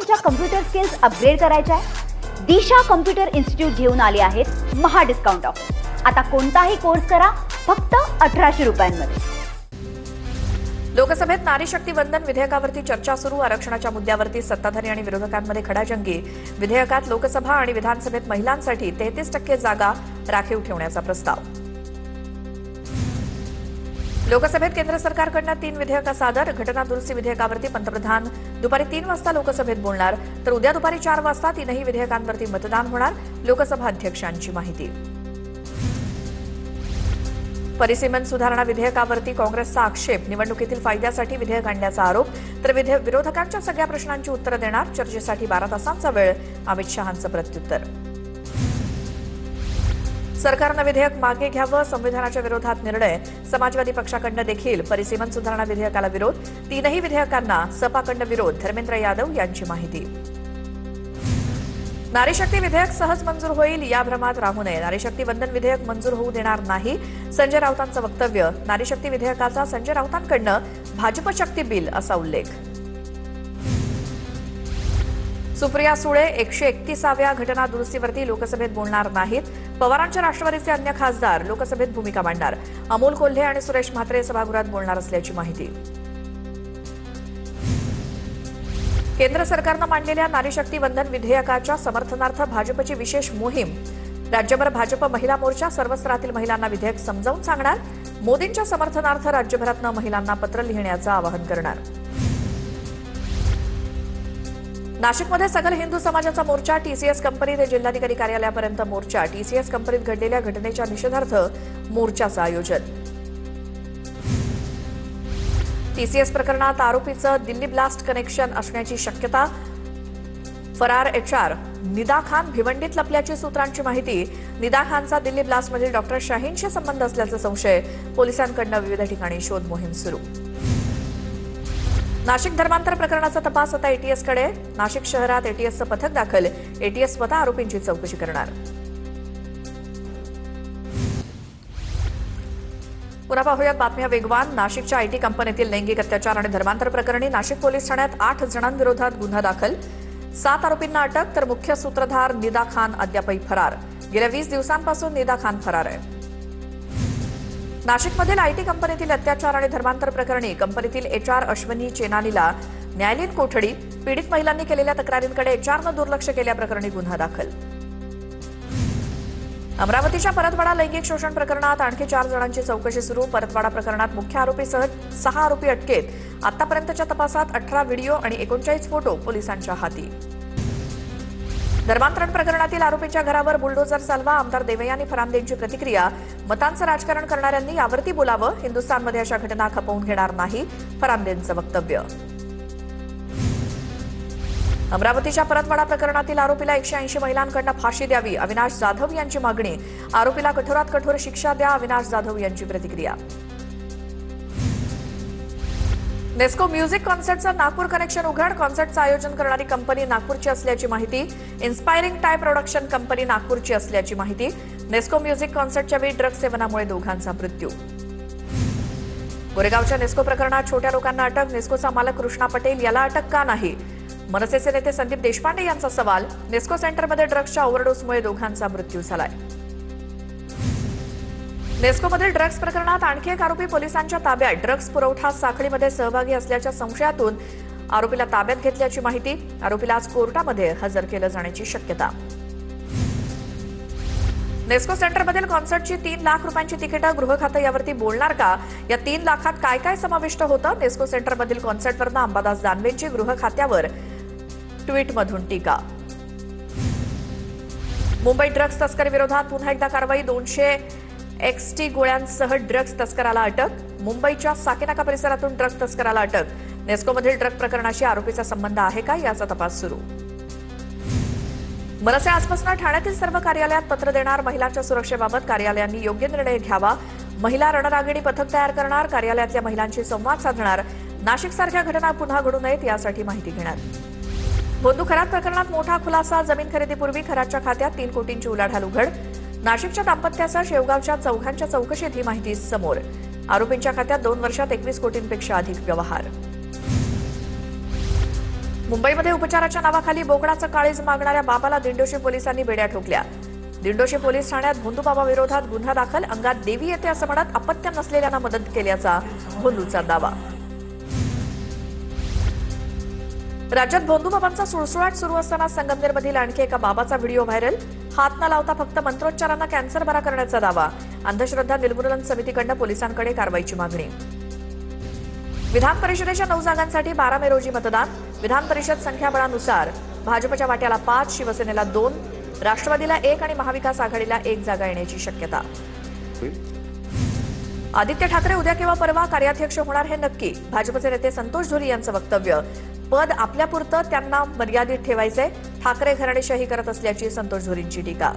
तुमच्या computer skills upgrade करायच्या आहे? दिशा कम्प्युटर इन्स्टिट्यूट घेऊन आले आहेत महा डिस्काउंट ऑफर. आता कोणताही कोर्स करा फक्त 1800 रुपयांमध्ये. लोकसभेत नारी शक्ती वंदन विधेयकावरती चर्चा सुरू. आरक्षणाच्या मुद्द्यावरती सत्ताधारी आणि विरोधकांमध्ये खडाजंगी. विधेयकात लोकसभा आणि विधानसभेत महिलांसाठी 33% जागा राखीव ठेवण्याचा प्रस्ताव. लोकसभेत केंद्र सरकारकडून 3 विधेयकं सादर. घटना दुरुस्ती विधेयकावरती पंतप्रधान दुपारी 3 वाजता लोकसभेत बोलणार, तर उद्या दुपारी 4 वाजता 3ही विधेयकांवरती मतदान होणार. लोकसभा अध्यक्षांची माहिती. परिसीमन सुधारणा विधेयकावरती काँग्रेसचा आक्षेप. निवडणुकीतील फायद्यासाठी विधेयक आणल्याचा आरोप, तर विरोधकांच्या सगळ्या प्रश्नांची उत्तरं देणार. चर्चेसाठी 12 तासांचा वेळ. अमित शहांचं प्रत्युत्तर. सरकारनं विधेयक मागे घ्यावं. संविधानाच्या विरोधात निर्णय. समाजवादी पक्षाकडनं देखील परिसीमन सुधारणा विधेयकाला विरोध. 3ही विधेयकांना सपाकडनं विरोध. धर्मेंद्र यादव यांची माहिती. नारी शक्ती विधेयक सहज मंजूर होईल या भ्रमात राहू नये. नारी शक्ती वंदन विधेयक मंजूर होऊ देणार नाही. संजय राऊतांचं वक्तव्य. नारी शक्ती विधेयकाचा संजय राऊतांकडनं भाजप शक्ती बिल असा उल्लेख. सुप्रिया सुळे 131व्या घटना दुरुस्तीवरती लोकसभेत बोलणार नाहीत. पवारांच्या राष्ट्रवादीचे अन्य खासदार लोकसभेत भूमिका मांडणार. अमोल कोल्हे आणि सुरेश म्हात्रे सभागृहात बोलणार असल्याची माहिती. केंद्र सरकारनं मांडलेल्या नारी शक्ती वंदन विधेयकाच्या समर्थनार्थ भाजपची विशेष मोहीम. राज्यभर भाजप महिला मोर्चा. सर्व स्तरातील महिलांना विधेयक समजावून सांगणार. मोदींच्या समर्थनार्थ राज्यभरातनं महिलांना पत्र लिहिण्याचं आवाहन करणार. नाशिकमध्ये सकल हिंदू समाजाचा मोर्चा. टीसीएस कंपनी ते जिल्हाधिकारी कार्यालयापर्यंत मोर्चा. टीसीएस कंपनीत घडलेल्या घटनेच्या निषेधार्थ मोर्चाचं आयोजन. टीसीएस प्रकरणात आरोपीचं दिल्ली ब्लास्ट कनेक्शन असण्याची शक्यता. फरार एचआर निदा खान भिवंडीत लपल्याची सूत्रांची माहिती. निदा खानचा दिल्ली ब्लास्टमधील डॉक्टर शाहीनशी संबंध असल्याचा संशय. पोलिसांकडून विविध ठिकाणी शोध मोहीम सुरू. नाशिक धर्मांतर प्रकरणाचा तपास आता एटीएसकडे. नाशिक शहरात एटीएसचं पथक दाखल. एटीएस स्वतः आरोपींची चौकशी करणार. पुन्हा पाहूयात बातम्या वेगवान. नाशिकच्या आयटी कंपनीतील लैंगिक अत्याचार आणि धर्मांतर प्रकरणी नाशिक पोलीस ठाण्यात 8 जणांविरोधात गुन्हा दाखल. 7 आरोपींना अटक, तर मुख्य सूत्रधार निदा खान अद्यापही फरार. गेल्या 20 दिवसांपासून निदा खान फरार आहे. नाशिकमधील आयटी कंपनीतील अत्याचार आणि धर्मांतर प्रकरणी कंपनीतील एचआर अश्विनी चेनानीला न्यायालयीन कोठडी. पीडित महिलांनी केलेल्या तक्रारींकडे एचआरनं दुर्लक्ष केल्याप्रकरणी गुन्हा दाखल. अमरावतीच्या परतवाडा लैंगिक शोषण प्रकरणात आणखी 4 जणांची चौकशी सुरू. परतवाडा प्रकरणात मुख्य आरोपीसह 6 आरोपी अटकेत. आतापर्यंतच्या तपासात 18 व्हिडिओ आणि 39 फोटो पोलिसांच्या हाती. धर्मांतरण प्रकरणातील आरोपीच्या घरावर बुलडोझर चालवा. आमदार देवयानी फरांदेंची प्रतिक्रिया. मतांचं राजकारण करणाऱ्यांनी यावरती बोलावं. हिंदुस्थानमध्ये अशा घटना खपवून घेणार नाही. फरांदेंचं वक्तव्य. अमरावतीच्या परतवाडा प्रकरणातील आरोपीला 180 महिलांकडून फाशी द्यावी. अविनाश जाधव यांची मागणी. आरोपीला कठोरात कठोर शिक्षा द्या. अविनाश जाधव यांची प्रतिक्रिया. नेस्को म्युझिक कॉन्सर्टचं नागपूर कनेक्शन उघड. कॉन्सर्टचं आयोजन करणारी कंपनी नागपूरची असल्याची माहिती. इन्स्पायरिंग टाय प्रोडक्शन कंपनी नागपूरची असल्याची माहिती. नेस्को म्युझिक कॉन्सर्टच्या वेळी ड्रग्ज सेवनामुळे दोघांचा मृत्यू. गोरेगावच्या नेस्को प्रकरणात छोट्या लोकांना अटक. नेस्कोचा मालक कृष्णा पटेल याला अटक का नाही? मनसेचे नेते संदीप देशपांडे यांचा सवाल. नेस्को सेंटरमध्ये ड्रग्जच्या ओव्हरडोसमुळे दोघांचा मृत्यू झालाय. नेस्कोमधील ड्रग्ज प्रकरणात आणखी एक आरोपी पोलिसांच्या ताब्यात. ड्रग्ज पुरवठा साखळीमध्ये सहभागी असल्याच्या संशयातून आरोपीला ताब्यात घेतल्याची माहिती. आरोपीला आज कोर्टामध्ये हजर केलं जाण्याची शक्यता. नेस्को सेंटरमधील कॉन्सर्टची 3 लाख रुपयांची तिकीटं. गृह खातं यावरती बोलणार का? या 3 लाखात काय काय समाविष्ट होतं? नेस्को सेंटरमधील कॉन्सर्टवरनं अंबादास दानवेंची गृह खात्यावर ट्विटमधून टीका. मुंबई ड्रग्ज तस्करी विरोधात पुन्हा एकदा कारवाई. 200 XT गोळ्यांसह ड्रग्ज तस्कराला अटक. मुंबईच्या साकेनाका परिसरातून ड्रग्ज तस्कराला अटक. नेस्कोमधील ड्रग प्रकरणाशी आरोपीचा संबंध आहे का याचा तपास सुरू. मनसे आजपासून ठाण्यातील सर्व कार्यालयात पत्र देणार. महिलांच्या सुरक्षेबाबत कार्यालयांनी योग्य निर्णय घ्यावा. महिला रणरागिणी पथक तयार करणार. कार्यालयातल्या महिलांशी संवाद साधणार. नाशिकसारख्या घटना पुन्हा घडू नयेत यासाठी माहिती घेणार. बोंदू खरात प्रकरणात मोठा खुलासा. जमीन खरेदीपूर्वी खरातच्या खात्यात 3 कोटींची उलाढाल उघड. नाशिकच्या दाम्पत्यासह शेवगावच्या चौघांच्या चौकशीत ही माहिती समोर. आरोपींच्या खात्यात 2 वर्षात 21 कोटींपेक्षा अधिक व्यवहार. मुंबईमध्ये उपचाराच्या नावाखाली बोकडाचं काळीज मागणाऱ्या बाबाला दिंडोशी पोलिसांनी बेड्या ठोकल्या. दिंडोशी पोलीस ठाण्यात भोंदूबाबा विरोधात गुन्हा दाखल. अंगात देवी येते असं म्हणत अपत्य नसलेल्यांना मदत केल्याचा भोंदूचा दावा. राज्यात भोंदूबाबांचा सुळसुळाट सुरू असताना संगमनेरमधील आणखी एका बाबाचा व्हिडिओ व्हायरल. हात न लावता फक्त मंत्रोच्चारांना कॅन्सर बरा करण्याचा दावा. अंधश्रद्धा निर्मूलन समितीकडून पोलिसांकडे कारवाईची मागणी. विधान परिषदेच्या 9 जागांसाठी 12 मे रोजी मतदान. विधान परिषद संख्याबळानुसार भाजपच्या वाट्याला 5, शिवसेनेला 2, राष्ट्रवादीला 1 आणि महाविकास आघाडीला 1 जागा येण्याची शक्यता. आदित्य ठाकरे उद्या किंवा परवा कार्याध्यक्ष होणार हे नक्की. भाजपचे नेते संतोष धोरी यांचं वक्तव्य. पद आपल्यापुरतं त्यांना मर्यादित ठेवायचंय. ठाकरे घराणेशाही करत असल्याची संतोष धोरींची टीका.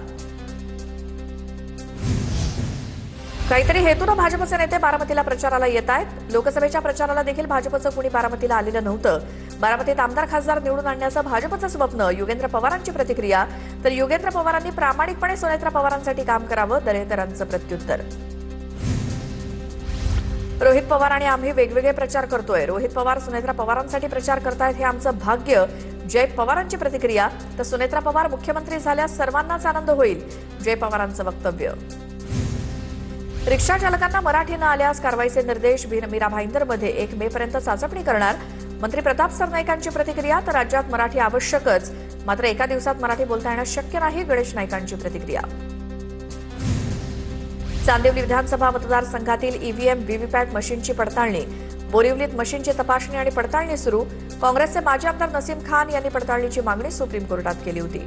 काहीतरी हेतूनं भाजपचे नेते बारामतीला प्रचाराला येत आहेत. लोकसभेच्या प्रचाराला देखील भाजपचं कुणी बारामतीला आलेलं नव्हतं. बारामतीत आमदार खासदार निवडून आणण्याचं भाजपचं स्वप्न. योगेंद्र पवारांची प्रतिक्रिया. तर योगेंद्र पवारांनी प्रामाणिकपणे सुनेत्रा पवारांसाठी काम करावं, दरेकरांचं प्रत्युत्तर. रोहित पवार आणि आम्ही वेगवेगळे प्रचार करतोय. रोहित पवार सुनेत्रा पवारांसाठी प्रचार करतायत हे आमचं भाग्य. जय पवारांची प्रतिक्रिया. तर सुनेत्रा पवार मुख्यमंत्री झाल्यास सर्वांनाच आनंद होईल. जय पवारांचं वक्तव्य. रिक्षा चालकांना मराठी न आल्यास कारवाईचे निर्देश. मीरा भाईंदरमध्ये 1 मे पर्यंत चाचपणी करणार. मंत्री प्रताप सरनाईकांची प्रतिक्रिया. तर राज्यात मराठी आवश्यकच, मात्र एका दिवसात मराठी बोलता येणं शक्य नाही. गणेश नाईकांची प्रतिक्रिया. चांदिवली विधानसभा मतदारसंघातील ईव्हीएम व्हीव्हीपॅट मशीनची पडताळणी. बोरिवलीत मशीनची तपासणी आणि पडताळणी सुरू. काँग्रेसचे माजी आमदार नसीम खान यांनी पडताळणीची मागणी सुप्रीम कोर्टात केली होती.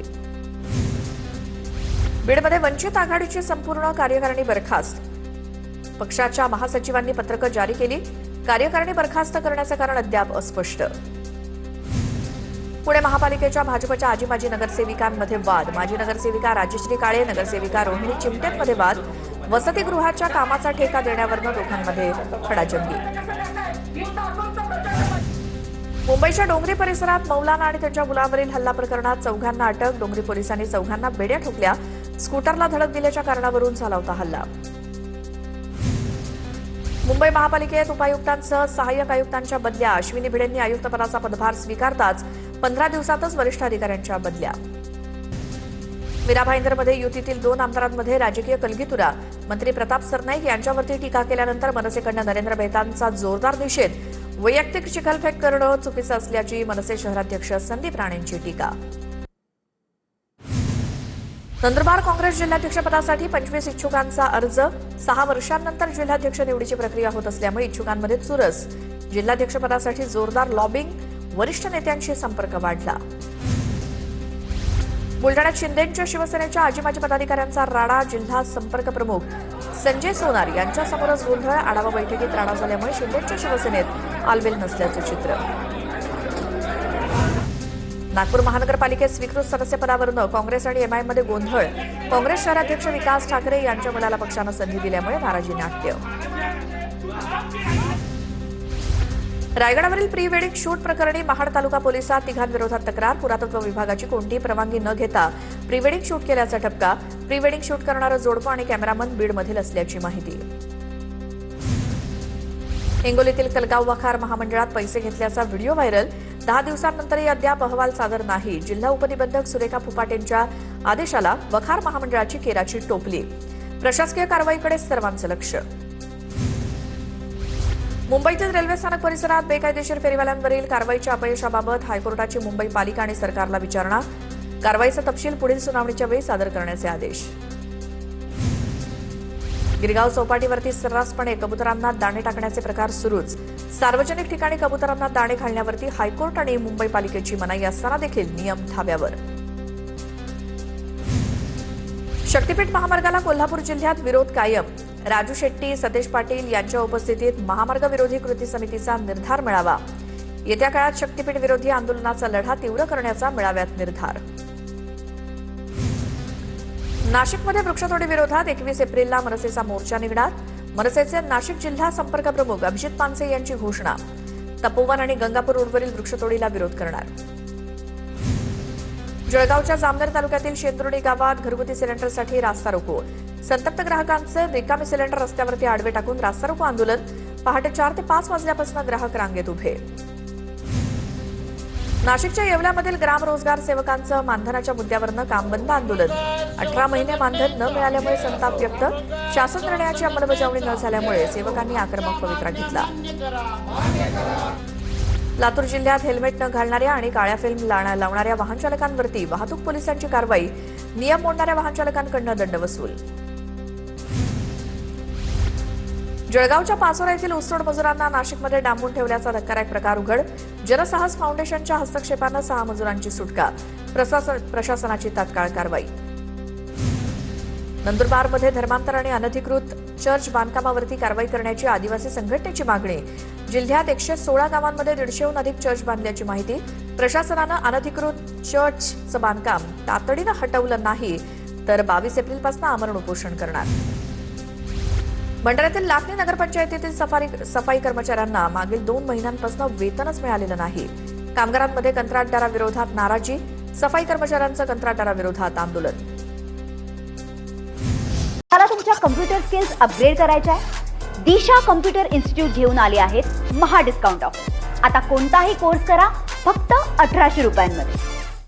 बीडमध्ये वंचित आघाडीची संपूर्ण कार्यकारिणी बरखास्त. पक्षाच्या महासचिवांनी पत्रकं जारी केली. कार्यकारिणी बरखास्त करण्याचं कारण अद्याप अस्पष्ट. पुणे महापालिकेच्या भाजपच्या आजी माजी नगरसेविकांमध्ये वाद. माजी नगरसेविका राजश्री काळे, नगरसेविका रोहिणी चिमटेंमध्ये वाद. वसतिगृहाच्या कामाचा ठेका देण्यावरून दोघांमध्ये खडाजंगी. मुंबईच्या डोंगरी परिसरात मौलाना आणि त्यांच्या मुलावरील हल्ला प्रकरणात 4घांना अटक. डोंगरी पोलिसांनी 4घांना बेड्या ठोकल्या. स्कूटरला धडक दिल्याच्या कारणावरून झाला होता हल्ला. मुंबई महापालिकेत उपायुक्तांसह सहाय्यक आयुक्तांच्या बदल्या. अश्विनी भिडेंनी आयुक्तपदाचा पदभार स्वीकारताच 15 दिवसातच वरिष्ठ अधिकाऱ्यांच्या बदल्या. मीरा भाईंदरमध्ये युतीतील 2 आमदारांमध्ये राजकीय कलगीतुरा. मंत्री प्रताप सरनाईक यांच्यावरती टीका केल्यानंतर मनसेकडून नरेंद्र मेहतांचा जोरदार निषेध. वैयक्तिक चिखलफेक करणं चुकीचं असल्याची मनसे शहराध्यक्ष संदीप राणेंची टीका. नंदुरबार काँग्रेस जिल्हाध्यक्षपदासाठी 25 इच्छुकांचा अर्ज. 6 वर्षांनंतर जिल्हाध्यक्ष निवडीची प्रक्रिया होत असल्यामुळे इच्छुकांमध्ये चुरस. जिल्हाध्यक्षपदासाठी जोरदार लॉबिंग. वरिष्ठ नेत्यांशी संपर्क वाढला. बुलढाण्यात शिंदेंच्या शिवसेनेच्या आजी माजी पदाधिकाऱ्यांचा राडा. जिल्हा संपर्क प्रमुख संजय सोनार यांच्यासमोरच गोंधळ. आढावा बैठकीत राडा झाल्यामुळे शिंदेंच्या शिवसेनेत आलबेल नसल्याचं चित्र. नागपूर महानगरपालिकेत स्वीकृत सदस्यपदावरून काँग्रेस आणि एमआयएममध्ये गोंधळ. काँग्रेस शहराध्यक्ष विकास ठाकरे यांच्या मुलाला पक्षानं संधी दिल्यामुळे नाराजी नाट्य. रायगडावरील प्री वेडिंग शूट प्रकरणी महाड तालुका पोलिसात 3घांविरोधात तक्रार. पुरातत्व विभागाची कोणतीही परवानगी न घेता प्री वेडिंग शूट केल्याचा ठपका. प्री वेडिंग शूट करणारं जोडपं आणि कॅमेरामन बीडमधील असल्याची माहिती. हिंगोलीतील कलगाव वखार महामंडळात पैसे घेतल्याचा व्हिडिओ व्हायरल. 10 दिवसांनंतरही अद्याप अहवाल सादर नाही. जिल्हा उपनिबंधक सुरेखा फुपाटेंच्या आदेशाला वखार महामंडळाची केराची टोपली. प्रशासकीय कारवाईकडे सर्वांचं लक्ष. मुंबईतील रेल्वे स्थानक परिसरात बेकायदेशीर फेरीवाल्यांवरील कारवाईच्या अपयशाबाबत हायकोर्टाची मुंबई पालिका आणि सरकारला विचारणा. कारवाईचा तपशील पुढील सुनावणीच्या वेळी सादर करण्याचे आदेश. गिरगाव चौपाटीवरती सर्रासपणे कबुतरांना दाणे टाकण्याचे प्रकार सुरूच. सार्वजनिक ठिकाणी कबुतरांना दाणे घालण्यावरती हायकोर्ट आणि मुंबई पालिकेची मनाई असताना देखील नियम धाब्यावर. शक्तीपीठ महामार्गाला कोल्हापूर जिल्ह्यात विरोध कायम. राजू शेट्टी, सतेज पाटील यांच्या उपस्थितीत महामार्ग विरोधी कृती समितीचा निर्धार मेळावा. येत्या काळात शक्तीपीठ विरोधी आंदोलनाचा लढा तीव्र करण्याचा मेळाव्यात निर्धार. नाशिकमध्ये वृक्षतोडी विरोधात 21 एप्रिलला मनसेचा मोर्चा निघणार. मनसेचे नाशिक जिल्हा संपर्क प्रमुख अभिजित पानसे यांची घोषणा. तपोवन आणि गंगापूर रोडवरील वृक्षतोडीला विरोध करणार. जळगावच्या जामनेर तालुक्यातील शेंद्रुणी गावात घरगुती सिलेंडरसाठी रास्ता रोको. संतप्त ग्राहकांचे रिकामे सिलेंडर रस्त्यावरती आडवे टाकून रास्ता रोको आंदोलन. पहाटे 4 ते 5 वाजल्यापासून ग्राहक रांगेत उभे. नाशिकच्या येवल्यामधील ग्राम रोजगार सेवकांचं मानधनाच्या मुद्द्यावरनं काम बंद आंदोलन. 18 महिने मानधन न मिळाल्यामुळे संताप व्यक्त. शासन निर्णयाची अंमलबजावणी न झाल्यामुळे सेवकांनी आक्रमक पवित्रा घेतला. लातूर जिल्ह्यात हेल्मेट न घालणाऱ्या आणि काळ्या फिल्म लावणाऱ्या वाहन चालकांवरती वाहतूक पोलिसांची कारवाई. नियम मोडणाऱ्या वाहन चालकांकडून दंड वसूल. जळगावच्या पाचोरा येथील ऊसतोड मजुरांना नाशिकमध्ये डांबून ठेवल्याचा धक्कादायक प्रकार उघड. जनसाहस फाउंडेशनच्या हस्तक्षेपानं 6 मजुरांची सुटका. प्रशासनाची तात्काळ कारवाई. नंदुरबारमध्ये धर्मांतर आणि अनधिकृत चर्च बांधकामावरती कारवाई करण्याची आदिवासी संघटनेची मागणी. जिल्ह्यात 116 गावांमध्ये 150हून अधिक चर्च बांधल्याची माहिती. प्रशासनानं अनधिकृत चर्चचं बांधकाम तातडीनं हटवलं नाही तर 22 एप्रिलपासून आमरण उपोषण करणार. भंडाऱ्यातील लाखनी नगरपंचायतीतील सफाई कर्मचाऱ्यांना मागील 2 महिन्यांपासून वेतनच मिळालेलं नाही. कामगारांमध्ये कंत्राटदाराविरोधात नाराजी. सफाई कर्मचाऱ्यांचं कंत्राटदाराविरोधात आंदोलन. मला तुमच्या कम्प्युटर स्किल्स अपग्रेड करायच्या आहे? दिशा कम्प्युटर इन्स्टिट्यूट घेऊन आले आहेत महा डिस्काउंट ऑफर. आता कोणताही कोर्स करा फक्त 1800 रुपयांमध्ये.